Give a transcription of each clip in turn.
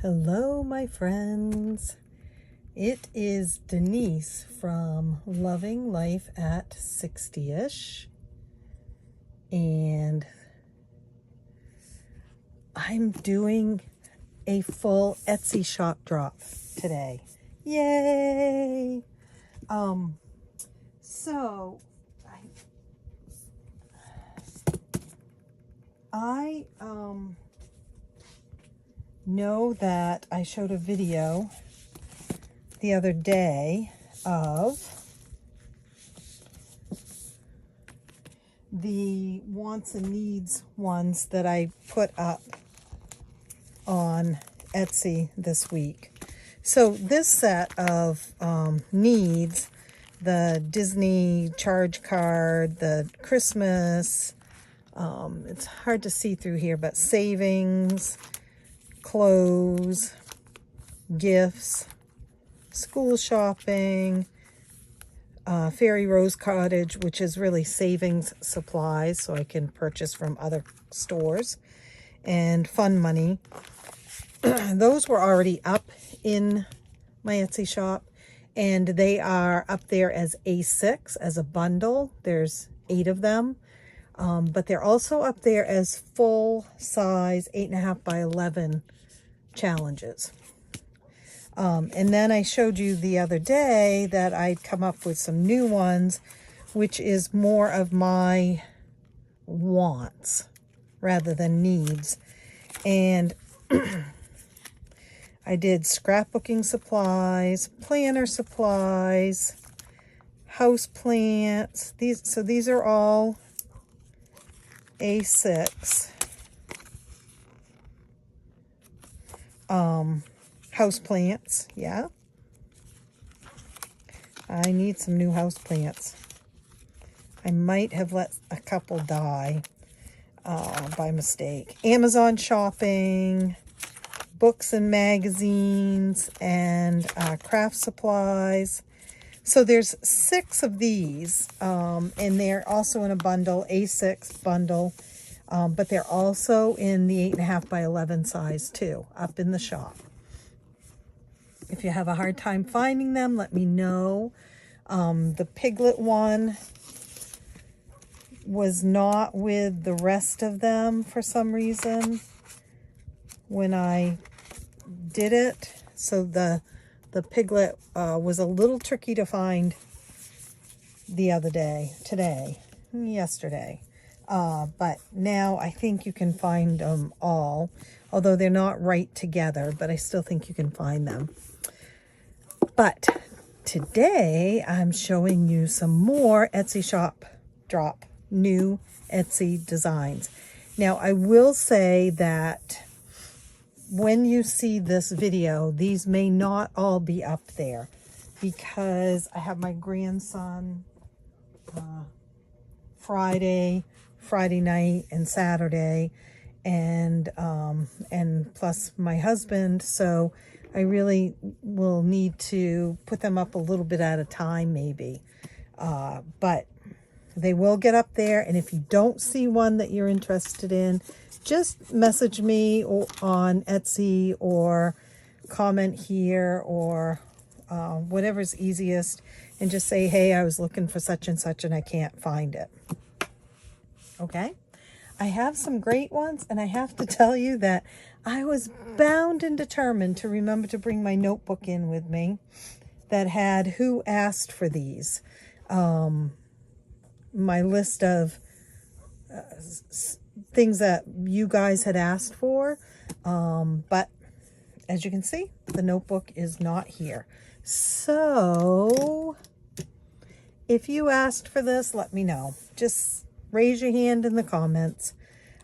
Hello, my friends. It is Denise from Loving Life at 60ish, and I'm doing a full Etsy shop drop today. Yay! So I know that I showed a video the other day of the wants and needs ones that I put up on Etsy this week. So this set of needs, the Disney charge card, the Christmas, it's hard to see through here, but savings, clothes, gifts, school shopping, Fairy Rose Cottage, which is really savings supplies so I can purchase from other stores, and fun money. Those were already up in my Etsy shop, and they are up there as A6 as a bundle. There's 8 of them, but they're also up there as full size 8.5 by 11 challenges. And then I showed you the other day that I'd come up with some new ones, which is more of my wants rather than needs. And I did scrapbooking supplies, planner supplies, house plants. These are all A6. House plants, yeah. I need some new house plants. I might have let a couple die by mistake. Amazon shopping, books and magazines, and craft supplies. So there's 6 of these, and they're also in a bundle, A6 bundle, but they're also in the 8.5 by 11 size too, up in the shop. If you have a hard time finding them, let me know. The Piglet one was not with the rest of them for some reason when I did it. So the Piglet was a little tricky to find yesterday. But now I think you can find them all, although they're not right together, but I still think you can find them. But today I'm showing you some more Etsy shop drop, new Etsy designs. Now I will say that when you see this video, these may not all be up there because I have my grandson Friday night and Saturday, and plus my husband, so I really will need to put them up a little bit at a time maybe, but they will get up there. And if you don't see one that you're interested in, just message me on Etsy or comment here or whatever's easiest, and just say, hey, I was looking for such and such and I can't find it. Okay? I have some great ones, and I have to tell you that I was bound and determined to remember to bring my notebook in with me that had who asked for these. My list of things that you guys had asked for. But as you can see, the notebook is not here. So if you asked for this, let me know. Just raise your hand in the comments.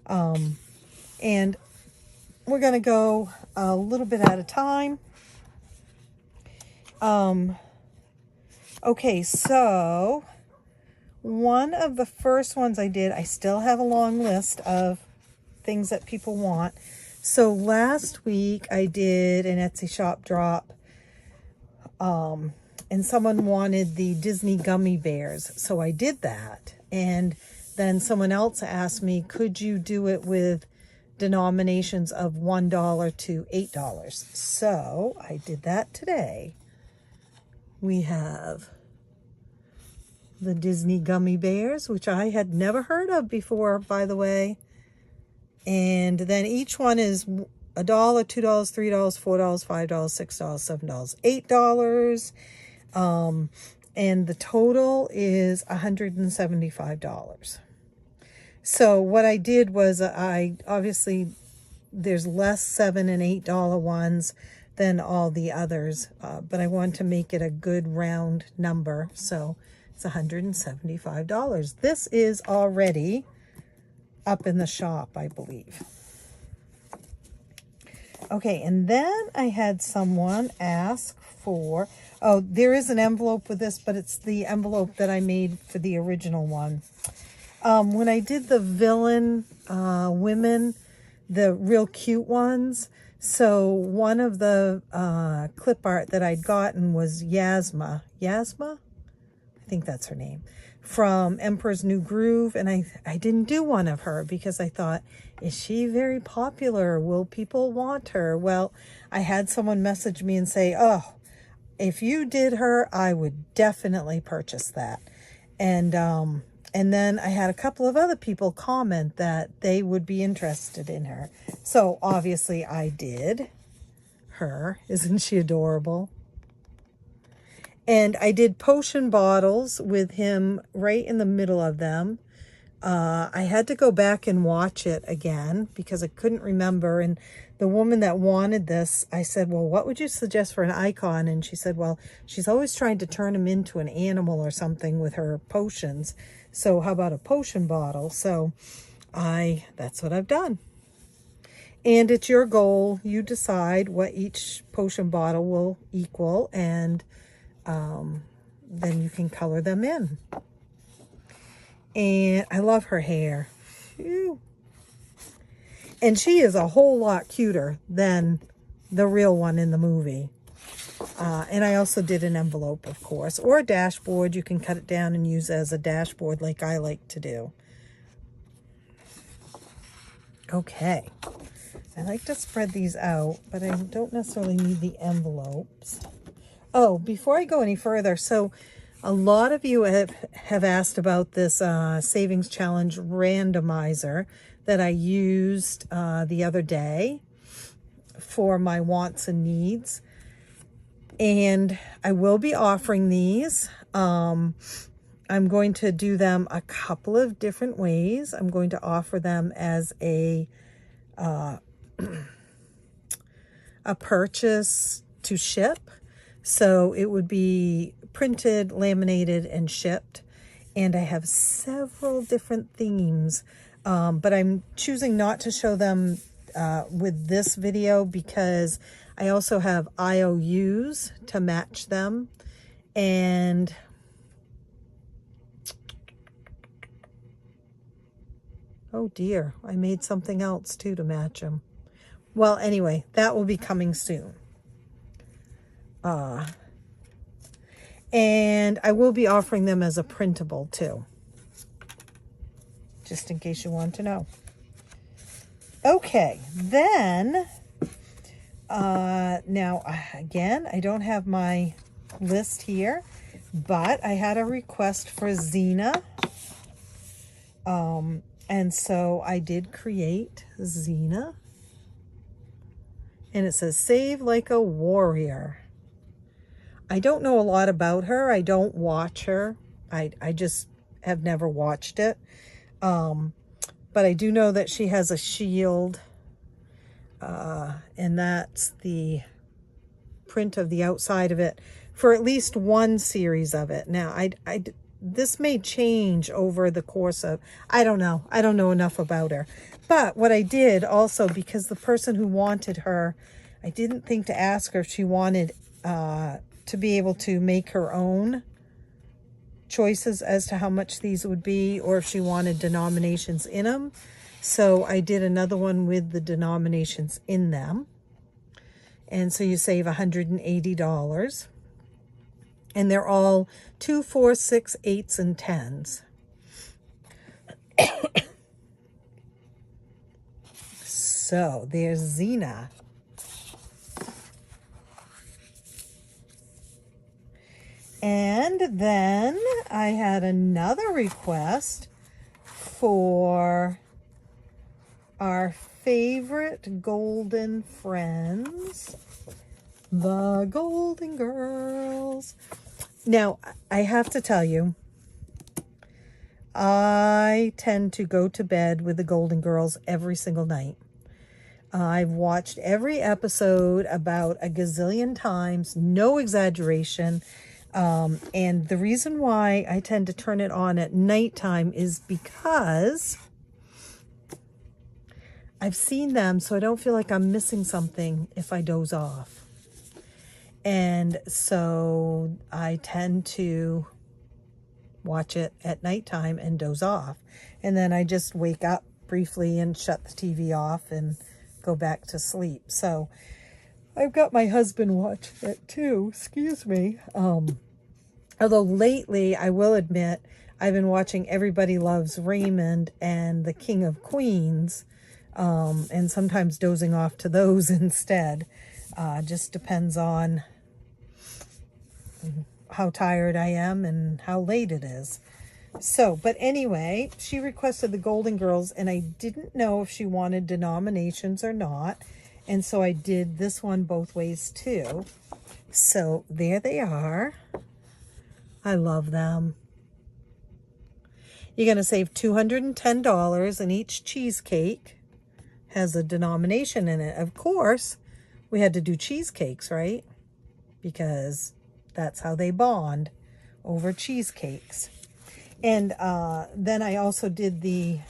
And we're going to go a little bit at a time. Okay, so one of the first ones I did, I still have a long list of things that people want. So last week I did an Etsy shop drop, and someone wanted the Disney gummy bears. So I did that. And then someone else asked me, could you do it with denominations of $1 to $8. So I did that today. We have the Disney gummy bears, which I had never heard of before, by the way. And then each one is $1, $2, $3, $4, $5, $6, $7, $8. And the total is $175. So what I did was I obviously, there's less $7 and $8 ones than all the others, but I wanted to make it a good round number. So it's $175. This is already up in the shop, I believe. Okay, and then I had someone ask for, oh, there is an envelope with this, but it's the envelope that I made for the original one. When I did the villain women, the real cute ones, so one of the clip art that I'd gotten was Yasma, I think that's her name, from Emperor's New Groove, and I didn't do one of her because I thought, is she very popular? Will people want her? Well, I had someone message me and say, oh, if you did her, I would definitely purchase that. And then I had a couple of other people comment that they would be interested in her. So obviously I did her. Isn't she adorable? And I did potion bottles with him right in the middle of them. I had to go back and watch it again because I couldn't remember. And the woman that wanted this, I said, well, what would you suggest for an icon? And she said, well, she's always trying to turn him into an animal or something with her potions. So how about a potion bottle? So that's what I've done. And it's your goal. You decide what each potion bottle will equal, and then you can color them in. And I love her hair. Phew. And she is a whole lot cuter than the real one in the movie. And I also did an envelope, of course, or a dashboard. You can cut it down and use it as a dashboard like I like to do. Okay. I like to spread these out, but I don't necessarily need the envelopes. Oh, before I go any further, so a lot of you have asked about this Savings Challenge randomizer that I used the other day for my wants and needs. And I will be offering these. I'm going to do them a couple of different ways. I'm going to offer them as a purchase to ship. So it would be printed, laminated, and shipped. And I have several different themes, but I'm choosing not to show them with this video because I also have IOUs to match them. And oh dear, I made something else too to match them. Well, anyway, that will be coming soon. And I will be offering them as a printable too, just in case you want to know. Okay, then, now, again, I don't have my list here, but I had a request for Xena. And so I did create Xena. And it says, save like a warrior. I don't know a lot about her. I don't watch her. I just have never watched it. But I do know that she has a shield. And that's the print of the outside of it for at least one series of it. Now, this may change over the course of, I don't know. I don't know enough about her. But what I did also, because the person who wanted her, I didn't think to ask her if she wanted to be able to make her own choices as to how much these would be, or if she wanted denominations in them. So I did another one with the denominations in them. And so you save $180. And they're all 2, 4, 6, 8s, and 10s. So there's Xena. And then I had another request for our favorite golden friends, the Golden Girls. Now, I have to tell you, I tend to go to bed with the Golden Girls every single night. I've watched every episode about a gazillion times, no exaggeration. And the reason why I tend to turn it on at nighttime is because I've seen them, so I don't feel like I'm missing something if I doze off. And so I tend to watch it at nighttime and doze off. And then I just wake up briefly and shut the TV off and go back to sleep. So I've got my husband watch it too, excuse me. Although lately, I will admit, I've been watching Everybody Loves Raymond and The King of Queens, and sometimes dozing off to those instead. Just depends on how tired I am and how late it is. So, but anyway, she requested the Golden Girls, and I didn't know if she wanted denominations or not. And so I did this one both ways too. So there they are. I love them. You're going to save $210, and each cheesecake has a denomination in it. Of course, we had to do cheesecakes, right? Because that's how they bond, over cheesecakes. And then I also did the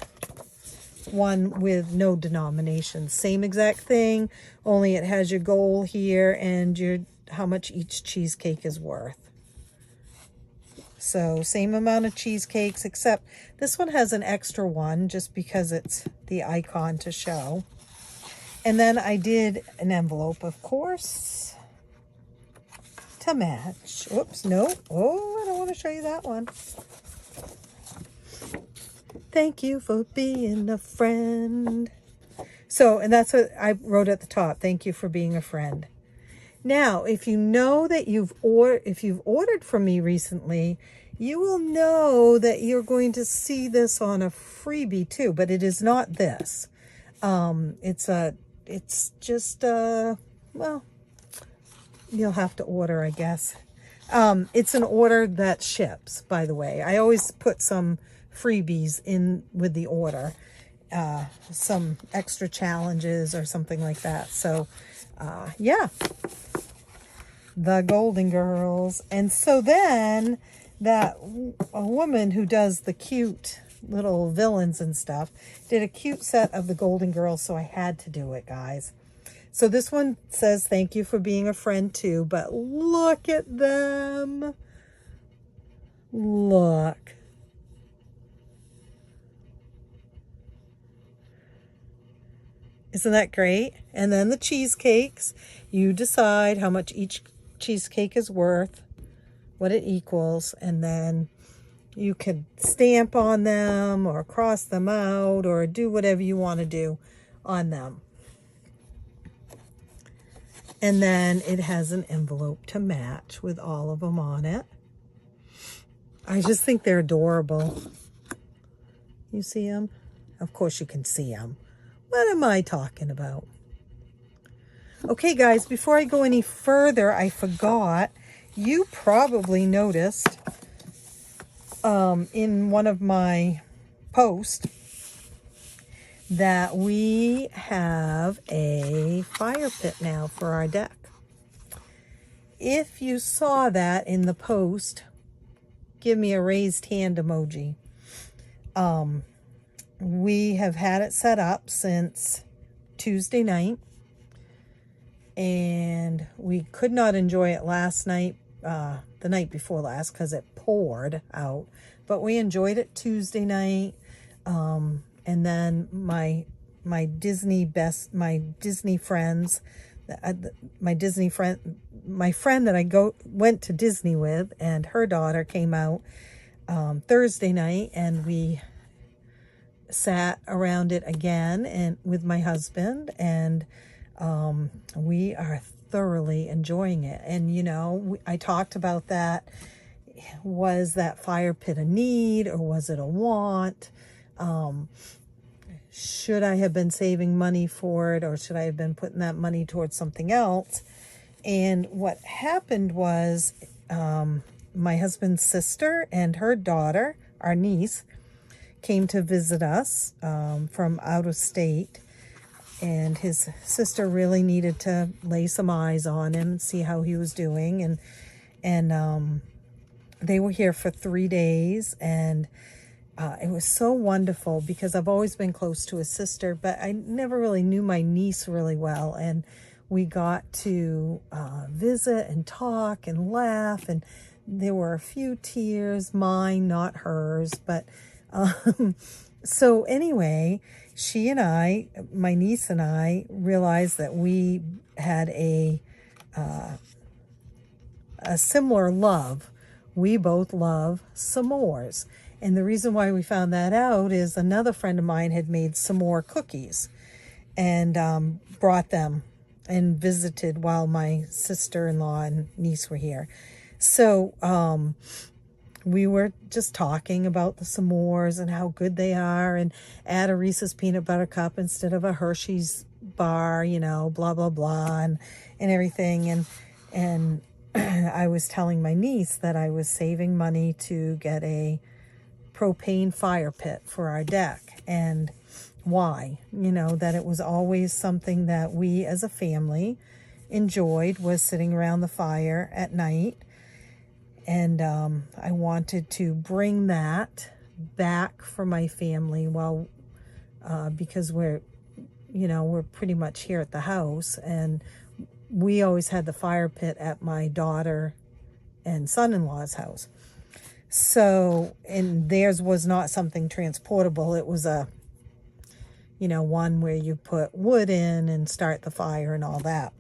one with no denominations. Same exact thing, only it has your goal here and your how much each cheesecake is worth. So same amount of cheesecakes, except this one has an extra one just because it's the icon to show. And then I did an envelope, of course, to match. Oops, no. Oh, I don't want to show you that one. Thank you for being a friend. So, and that's what I wrote at the top. Thank you for being a friend. Now, if you know that if you've ordered from me recently, you will know that you're going to see this on a freebie too, but it is not this. It's just, well, you'll have to order, I guess. It's an order that ships, by the way. I always put some freebies in with the order, some extra challenges or something like that. So, yeah, the Golden Girls. And so then a woman who does the cute little villains and stuff did a cute set of the Golden Girls, so I had to do it, guys. So this one says thank you for being a friend too, but look at them. Look. Isn't that great? And then the cheesecakes, you decide how much each cheesecake is worth, what it equals, and then you could stamp on them or cross them out or do whatever you want to do on them. And then it has an envelope to match with all of them on it. I just think they're adorable. You see them? Of course you can see them. What am I talking about? Okay, guys, before I go any further, I forgot. You probably noticed in one of my posts that we have a fire pit now for our deck. If you saw that in the post, give me a raised hand emoji. We have had it set up since Tuesday night, and we could not enjoy it last night, the night before last, because it poured out, but we enjoyed it Tuesday night. And then my Disney friends, my friend that I went to Disney with, and her daughter came out Thursday night, and we sat around it again and with my husband, and we are thoroughly enjoying it. And you know, I talked about that. Was that fire pit a need or was it a want? Should I have been saving money for it, or should I have been putting that money towards something else? And what happened was my husband's sister and her daughter, our niece, came to visit us from out of state. And his sister really needed to lay some eyes on him and see how he was doing. And they were here for 3 days, and it was so wonderful because I've always been close to his sister, but I never really knew my niece really well. And we got to visit and talk and laugh, and there were a few tears, mine, not hers. But so anyway, she and I, my niece and I, realized that we had a similar love. We both love s'mores. And the reason why we found that out is another friend of mine had made s'more cookies and brought them and visited while my sister-in-law and niece were here. So we were just talking about the s'mores and how good they are, and add a Reese's peanut butter cup instead of a Hershey's bar, you know, blah, blah, blah, and everything. And I was telling my niece that I was saving money to get a propane fire pit for our deck. And why? You know, that it was always something that we as a family enjoyed, was sitting around the fire at night. And I wanted to bring that back for my family while, because we're pretty much here at the house, and we always had the fire pit at my daughter and son-in-law's house. So, and theirs was not something transportable. It was a, one where you put wood in and start the fire and all that.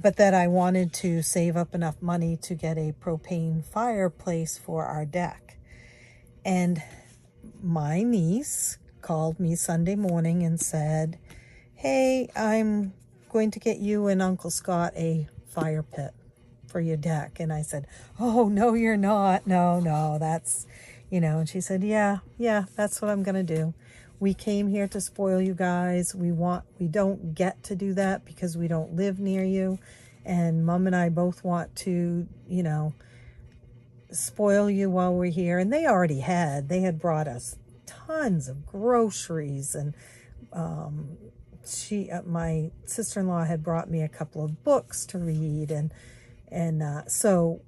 But that I wanted to save up enough money to get a propane fireplace for our deck. And my niece called me Sunday morning and said, "Hey, I'm going to get you and Uncle Scott a fire pit for your deck." And I said, "Oh, no, you're not. No, that's, and she said, yeah, that's what I'm going to do. We came here to spoil you guys. We don't get to do that because we don't live near you. And Mom and I both want to, spoil you while we're here." And they had brought us tons of groceries, and my sister-in-law had brought me a couple of books to read, and so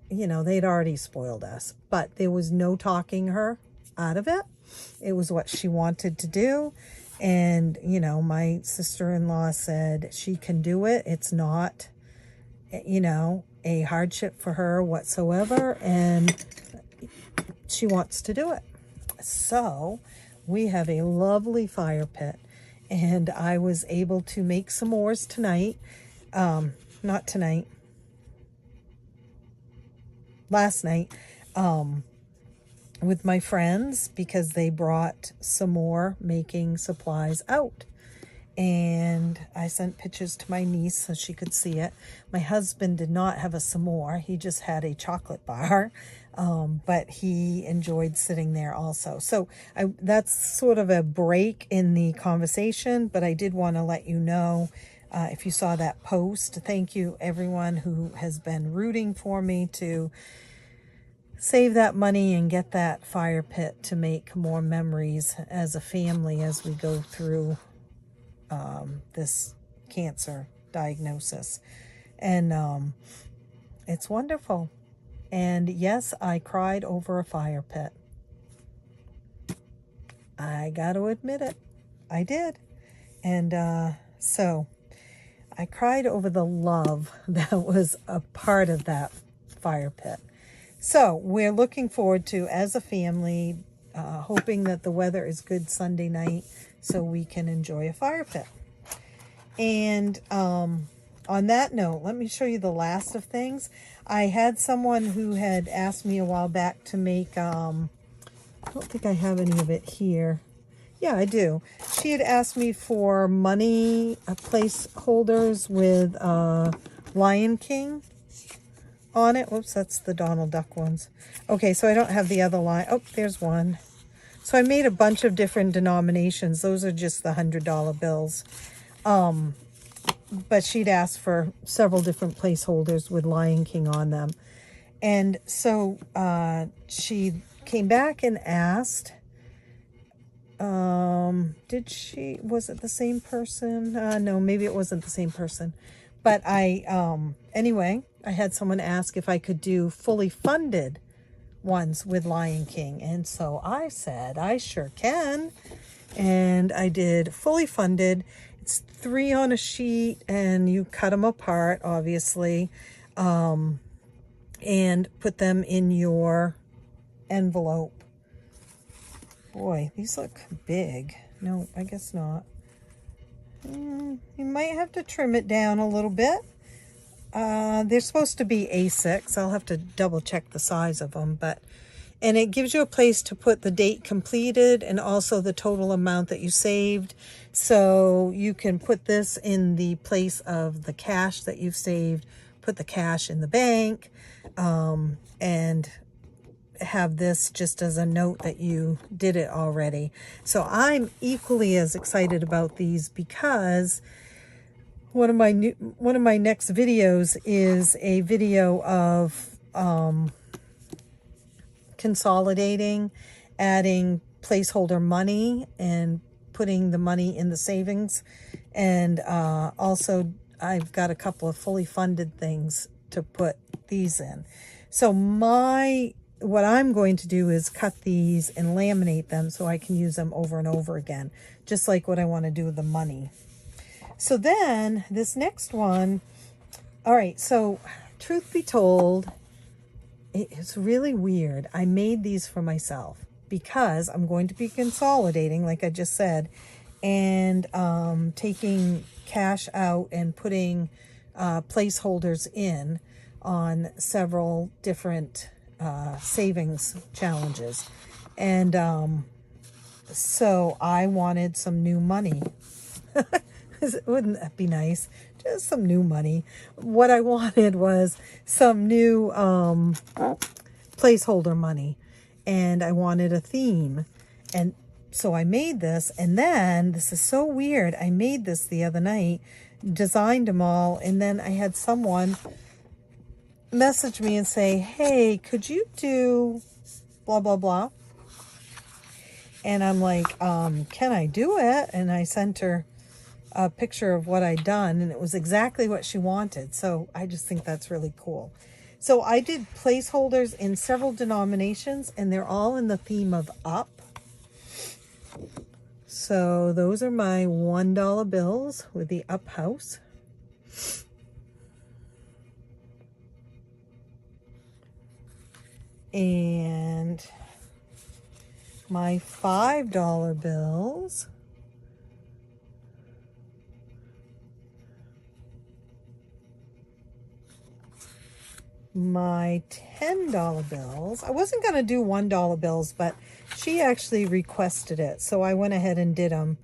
they'd already spoiled us, but there was no talking her out of it. It was what she wanted to do. And my sister-in-law said she can do it. It's not a hardship for her whatsoever, and she wants to do it. So we have a lovely fire pit, and I was able to make s'mores tonight. Not tonight. Last night. With my friends, because they brought some more making supplies out. And I sent pictures to my niece so she could see it. My husband did not have a s'more. He just had a chocolate bar. But he enjoyed sitting there also. So that's sort of a break in the conversation, but I did want to let you know, if you saw that post, thank you everyone who has been rooting for me to save that money and get that fire pit to make more memories as a family as we go through this cancer diagnosis. And it's wonderful. And yes, I cried over a fire pit. I got to admit it. I did. And so I cried over the love that was a part of that fire pit. So we're looking forward to, as a family, hoping that the weather is good Sunday night so we can enjoy a fire pit. And on that note, let me show you the last of things. I had someone who had asked me a while back to make I don't think I have any of it here. Yeah, I do. She had asked me for money placeholders with Lion King on it. Whoops, that's the Donald Duck ones. Okay, so I don't have the other line. Oh, there's one. So I made a bunch of different denominations. Those are just the $100 bills. But she'd asked for several different placeholders with Lion King on them. And so she came back and asked, was it the same person? No, maybe it wasn't the same person. But anyway, I had someone ask if I could do fully funded ones with Lion King. And so I said, I sure can. And I did fully funded. It's 3 on a sheet and you cut them apart, obviously, and put them in your envelope. Boy, these look big. No, I guess not. You might have to trim it down a little bit. They're supposed to be A6. I'll have to double check the size of them, and it gives you a place to put the date completed and also the total amount that you saved. So you can put this in the place of the cash that you've saved, put the cash in the bank, and have this just as a note that you did it already. So I'm equally as excited about these because one of my next videos is a video of consolidating, adding placeholder money and putting the money in the savings. And also I've got a couple of fully funded things to put these in. So what I'm going to do is cut these and laminate them so I can use them over and over again, just like what I want to do with the money. So then this next one, all right, so truth be told, it's really weird. I made these for myself because I'm going to be consolidating, like I just said, and taking cash out and putting placeholders in on several different savings challenges. And so I wanted some new money. Wouldn't that be nice? Just some new money. What I wanted was some new placeholder money, and I wanted a theme. And so I made this, and then, this is so weird, I made this the other night, designed them all, and then I had someone message me and say, hey, could you do blah, blah, blah? And I'm like, can I do it? And I sent her a picture of what I'd done, and it was exactly what she wanted. So I just think that's really cool. So I did placeholders in several denominations, and they're all in the theme of up. So those are my $1 bills with the up house. And my $5 bills, my $10 bills. I wasn't going to do $1 bills, but she actually requested it, so I went ahead and did them.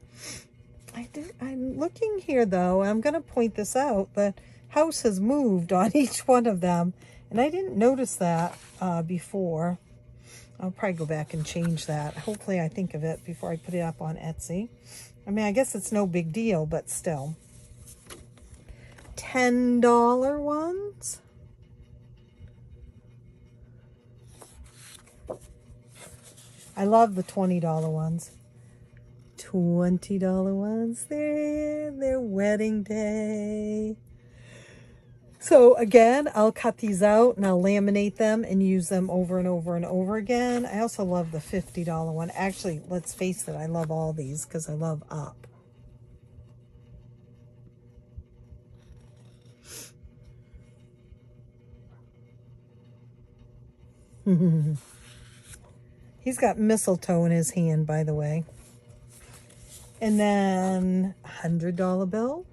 I'm looking here, though. I'm going to point this out. The house has moved on each one of them, and I didn't notice that before. I'll probably go back and change that. Hopefully I think of it before I put it up on Etsy. I mean, I guess it's no big deal, but still. $10 ones. I love the $20 ones. $20 ones. They're wedding day. So again, I'll cut these out and I'll laminate them and use them over and over and over again. I also love the $50 one. Actually, let's face it, I love all these because I love up. He's got mistletoe in his hand, by the way. And then $100 bill.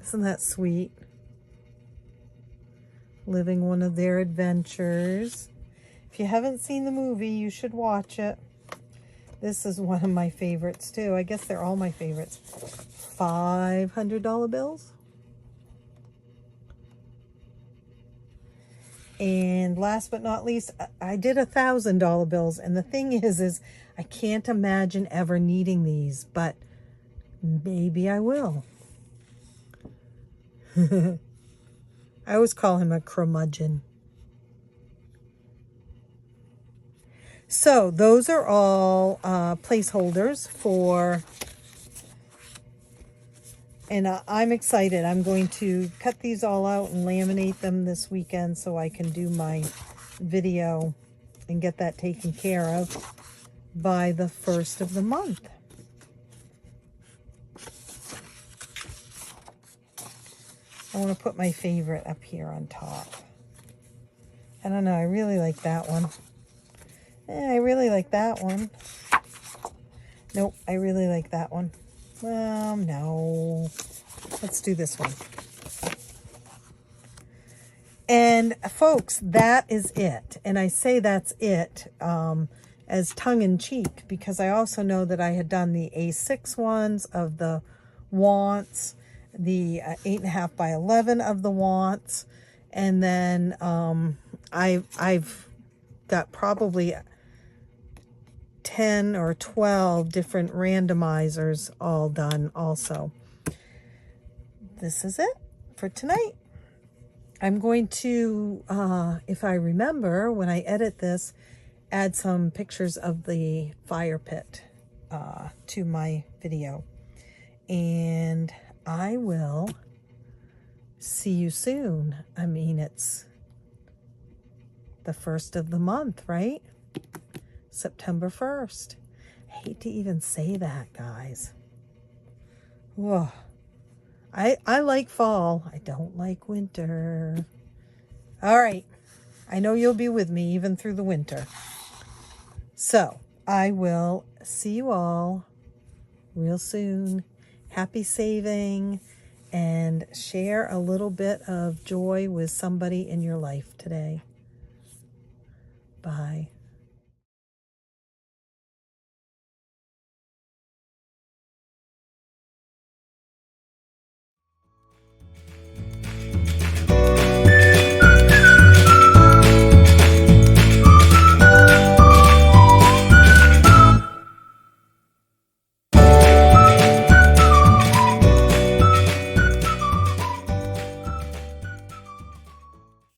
Isn't that sweet? Living one of their adventures. If you haven't seen the movie, you should watch it. This is one of my favorites too. I guess they're all my favorites. $500 bills. And last but not least, I did $1,000 bills. And the thing is I can't imagine ever needing these, but maybe I will. I always call him a curmudgeon. So those are all placeholders for, and I'm excited. I'm going to cut these all out and laminate them this weekend so I can do my video and get that taken care of by the 1st of the month. I want to put my favorite up here on top. I don't know, I really like that one. I really like that one. Nope, I really like that one. Well, no. Let's do this one. And folks, that is it. And I say that's it as tongue-in-cheek because I also know that I had done the A6 ones of the wants, the 8.5 by 11 of the wants, and then I've got probably 10 or 12 different randomizers all done also. This is it for tonight. I'm going to, if I remember when I edit this, add some pictures of the fire pit to my video. And I will see you soon. I mean, it's the 1st of the month, right? September 1st. I hate to even say that, guys. Whoa. I like fall. I don't like winter. All right. I know you'll be with me even through the winter. So I will see you all real soon. Happy saving, and share a little bit of joy with somebody in your life today. Bye.